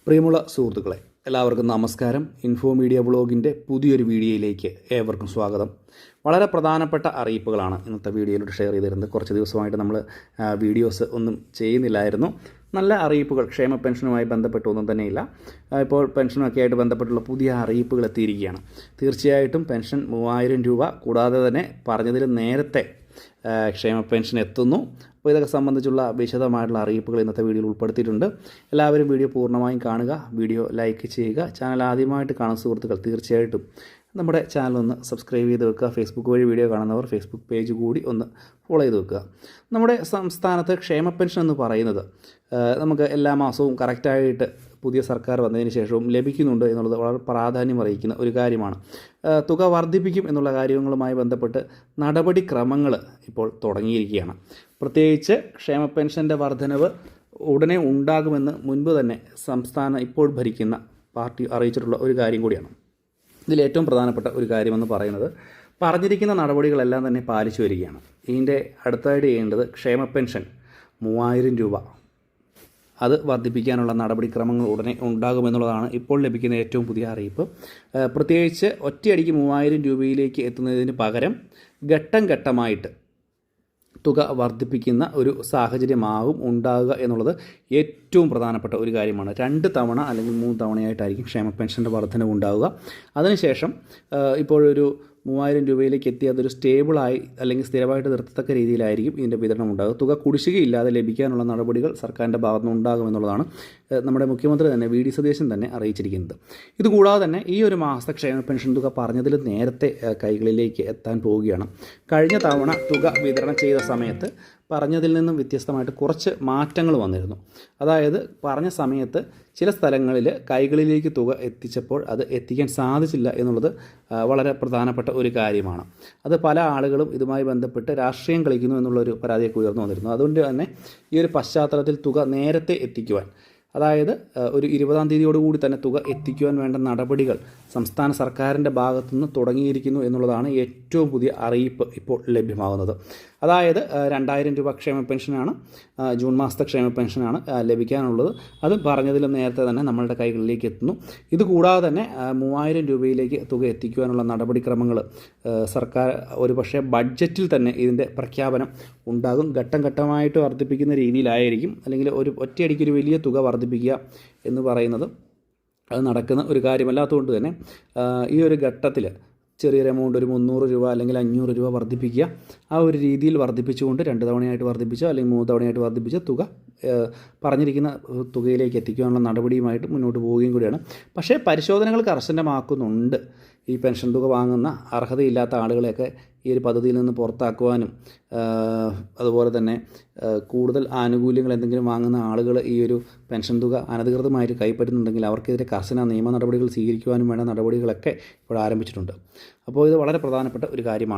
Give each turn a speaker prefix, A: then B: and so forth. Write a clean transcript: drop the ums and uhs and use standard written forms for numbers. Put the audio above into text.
A: പ്രിയമുള്ള സുഹൃത്തുക്കളെ, എല്ലാവർക്കും നമസ്കാരം. ഇൻഫോ മീഡിയ ബ്ലോഗിൻ്റെ പുതിയൊരു വീഡിയോയിലേക്ക് ഏവർക്കും സ്വാഗതം. വളരെ പ്രധാനപ്പെട്ട അറിയിപ്പുകളാണ് ഇന്നത്തെ വീഡിയോയിലൂടെ ഷെയർ ചെയ്തിരുന്നത്. കുറച്ച് ദിവസമായിട്ട് നമ്മൾ വീഡിയോസ് ഒന്നും ചെയ്യുന്നില്ലായിരുന്നു. നല്ല അറിയിപ്പുകൾ ക്ഷേമ പെൻഷനുമായി ബന്ധപ്പെട്ടൊന്നും തന്നെയില്ല. ഇപ്പോൾ പെൻഷനൊക്കെ ആയിട്ട് ബന്ധപ്പെട്ടുള്ള പുതിയ അറിയിപ്പുകൾ എത്തിയിരിക്കുകയാണ്. തീർച്ചയായിട്ടും പെൻഷൻ 3000 രൂപ കൂടാതെ തന്നെ പറഞ്ഞതിൽ നേരത്തെ ക്ഷേമ പെൻഷൻ എത്തുന്നു. അപ്പോൾ ഇതൊക്കെ സംബന്ധിച്ചുള്ള വിശദമായിട്ടുള്ള അറിയിപ്പുകൾ ഇന്നത്തെ വീഡിയോയിൽ ഉൾപ്പെടുത്തിയിട്ടുണ്ട്. എല്ലാവരും വീഡിയോ പൂർണ്ണമായും കാണുക, വീഡിയോ ലൈക്ക് ചെയ്യുക. ചാനൽ ആദ്യമായിട്ട് കാണുന്ന സുഹൃത്തുക്കൾ തീർച്ചയായിട്ടും നമ്മുടെ ചാനൽ ഒന്ന് സബ്സ്ക്രൈബ് ചെയ്ത് വെക്കുക. ഫേസ്ബുക്ക് വഴി വീഡിയോ കാണുന്നവർ ഫേസ്ബുക്ക് പേജ് കൂടി ഒന്ന് ഫോളോ ചെയ്ത് വെക്കുക. നമ്മുടെ സംസ്ഥാനത്ത് ക്ഷേമ പെൻഷൻ എന്ന് പറയുന്നത് നമുക്ക് എല്ലാ മാസവും കറക്റ്റായിട്ട് പുതിയ സർക്കാർ വന്നതിന് ശേഷവും ലഭിക്കുന്നുണ്ട് എന്നുള്ളത് വളരെ പ്രാധാന്യം അറിയിക്കുന്ന ഒരു കാര്യമാണ്. തുക വർദ്ധിപ്പിക്കും എന്നുള്ള കാര്യങ്ങളുമായി ബന്ധപ്പെട്ട് നടപടിക്രമങ്ങൾ ഇപ്പോൾ തുടങ്ങിയിരിക്കുകയാണ്. പ്രത്യേകിച്ച് ക്ഷേമ പെൻഷൻ്റെ വർധനവ് ഉടനെ ഉണ്ടാകുമെന്ന് മുൻപ് തന്നെ സംസ്ഥാനം ഇപ്പോൾ ഭരിക്കുന്ന പാർട്ടി അറിയിച്ചിട്ടുള്ള ഒരു കാര്യം കൂടിയാണ്. ഇതിലേറ്റവും പ്രധാനപ്പെട്ട ഒരു കാര്യമെന്ന് പറയുന്നത് പറഞ്ഞിരിക്കുന്ന നടപടികളെല്ലാം തന്നെ പാലിച്ചു വരികയാണ്. ഇതിൻ്റെ അടുത്തായിട്ട് ചെയ്യേണ്ടത് ക്ഷേമ പെൻഷൻ 3000 രൂപ അത് വർദ്ധിപ്പിക്കാനുള്ള നടപടിക്രമങ്ങൾ ഉടനെ ഉണ്ടാകുമെന്നുള്ളതാണ് ഇപ്പോൾ ലഭിക്കുന്ന ഏറ്റവും പുതിയ അറിയിപ്പ്. പ്രത്യേകിച്ച് ഒറ്റയടിക്ക് 3000 രൂപയിലേക്ക് എത്തുന്നതിന് പകരം ഘട്ടം ഘട്ടമായിട്ട് തുക വർദ്ധിപ്പിക്കുന്ന ഒരു സാഹചര്യമാകും ഉണ്ടാകുക എന്നുള്ളത് ഏറ്റവും പ്രധാനപ്പെട്ട ഒരു കാര്യമാണ്. 2 തവണ അല്ലെങ്കിൽ 3 തവണയായിട്ടായിരിക്കും ക്ഷേമ പെൻഷൻ്റെ വർധനവ് ഉണ്ടാവുക. അതിനുശേഷം ഇപ്പോഴൊരു 3000 രൂപയിലേക്ക് എത്തി അതൊരു സ്റ്റേബിളായി അല്ലെങ്കിൽ സ്ഥിരമായിട്ട് നിർത്തത്തക്ക രീതിയിലായിരിക്കും ഇതിൻ്റെ വിതരണം ഉണ്ടാകുക. തുക കുടിശ്ശികയില്ലാതെ ലഭിക്കാനുള്ള നടപടികൾ സർക്കാരിൻ്റെ ഭാഗത്തുനിന്ന് ഉണ്ടാകുമെന്നുള്ളതാണ് നമ്മുടെ മുഖ്യമന്ത്രി തന്നെ വി ഡി സതീശൻ തന്നെ അറിയിച്ചിരിക്കുന്നത്. ഇതുകൂടാതെ തന്നെ ഈ ഒരു മാസത്തെ ക്ഷേമ പെൻഷൻ തുക പറഞ്ഞതിൽ നേരത്തെ കൈകളിലേക്ക് എത്താൻ പോവുകയാണ്. കഴിഞ്ഞ തവണ തുക വിതരണം ചെയ്ത സമയത്ത് പറഞ്ഞതിൽ നിന്നും വ്യത്യസ്തമായിട്ട് കുറച്ച് മാറ്റങ്ങൾ വന്നിരുന്നു. അതായത് പറഞ്ഞ സമയത്ത് ചില സ്ഥലങ്ങളിൽ കൈകളിലേക്ക് തുക എത്തിച്ചപ്പോൾ അത് എത്തിക്കാൻ സാധിച്ചില്ല എന്നുള്ളത് വളരെ പ്രധാനപ്പെട്ട ഒരു കാര്യമാണ്. അത് പല ആളുകളും ഇതുമായി ബന്ധപ്പെട്ട് രാഷ്ട്രീയം കളിക്കുന്നു എന്നുള്ളൊരു പരാതിയൊക്കെ ഉയർന്നു വന്നിരുന്നു. അതുകൊണ്ട് തന്നെ ഈ ഒരു പശ്ചാത്തലത്തിൽ തുക നേരത്തെ എത്തിക്കുവാൻ, അതായത് ഒരു 20-ാം തീയതിയോടുകൂടി തന്നെ തുക എത്തിക്കുവാൻ വേണ്ട നടപടികൾ സംസ്ഥാന സർക്കാരിൻ്റെ ഭാഗത്തുനിന്ന് തുടങ്ങിയിരിക്കുന്നു എന്നുള്ളതാണ് ഏറ്റവും പുതിയ അറിയിപ്പ് ഇപ്പോൾ ലഭ്യമാകുന്നത്. അതായത് 2000 രൂപ ക്ഷേമ പെൻഷനാണ്, ജൂൺ മാസത്തെ ക്ഷേമ പെൻഷനാണ് ലഭിക്കാനുള്ളത്. അത് പറഞ്ഞതിലും നേരത്തെ തന്നെ നമ്മളുടെ കൈകളിലേക്ക് എത്തുന്നു. ഇതുകൂടാതെ തന്നെ 3000 രൂപയിലേക്ക് തുക എത്തിക്കുവാനുള്ള നടപടിക്രമങ്ങൾ സർക്കാർ ഒരുപക്ഷെ ബഡ്ജറ്റിൽ തന്നെ ഇതിൻ്റെ പ്രഖ്യാപനം ഉണ്ടാകും. ഘട്ടം ഘട്ടമായിട്ട് വർദ്ധിപ്പിക്കുന്ന രീതിയിലായിരിക്കും. അല്ലെങ്കിൽ ഒരു ഒറ്റയടിക്കൊരു വലിയ തുക വർദ്ധിപ്പിക്കുക എന്ന് പറയുന്നത് അത് നടക്കുന്ന ഒരു കാര്യമല്ലാത്തതുകൊണ്ട് തന്നെ ഈ ഒരു ഘട്ടത്തിൽ ചെറിയൊരു എമൗണ്ട്, ഒരു 300 രൂപ അല്ലെങ്കിൽ 500 രൂപ വർദ്ധിപ്പിക്കുക, ആ ഒരു രീതിയിൽ വർദ്ധിപ്പിച്ചുകൊണ്ട് 2 തവണയായിട്ട് വർദ്ധിപ്പിച്ചോ അല്ലെങ്കിൽ 3 തവണയായിട്ട് വർദ്ധിപ്പിച്ച തുക പറഞ്ഞിരിക്കുന്ന തുകയിലേക്ക് എത്തിക്കാനുള്ള നടപടിയുമായിട്ട് മുന്നോട്ട് പോവുകയും കൂടിയാണ്. പക്ഷേ പരിശോധനകൾ കർശനമാക്കുന്നുണ്ട്. ഈ പെൻഷൻ തുക വാങ്ങുന്ന അർഹതയില്ലാത്ത ആളുകളെയൊക്കെ ഈ ഒരു പദ്ധതിയിൽ നിന്ന് പുറത്താക്കുവാനും അതുപോലെ തന്നെ കൂടുതൽ ആനുകൂല്യങ്ങൾ എന്തെങ്കിലും വാങ്ങുന്ന ആളുകൾ ഈ ഒരു പെൻഷൻ തുക അനധികൃതമായിട്ട് കൈപ്പറ്റുന്നുണ്ടെങ്കിൽ അവർക്കെതിരെ കർശന നിയമ നടപടികൾ സ്വീകരിക്കുവാനും വേണ്ട നടപടികളൊക്കെ ഇപ്പോൾ ആരംഭിച്ചിട്ടുണ്ട്. അപ്പോൾ ഇത് വളരെ പ്രധാനപ്പെട്ട ഒരു കാര്യമാണ്.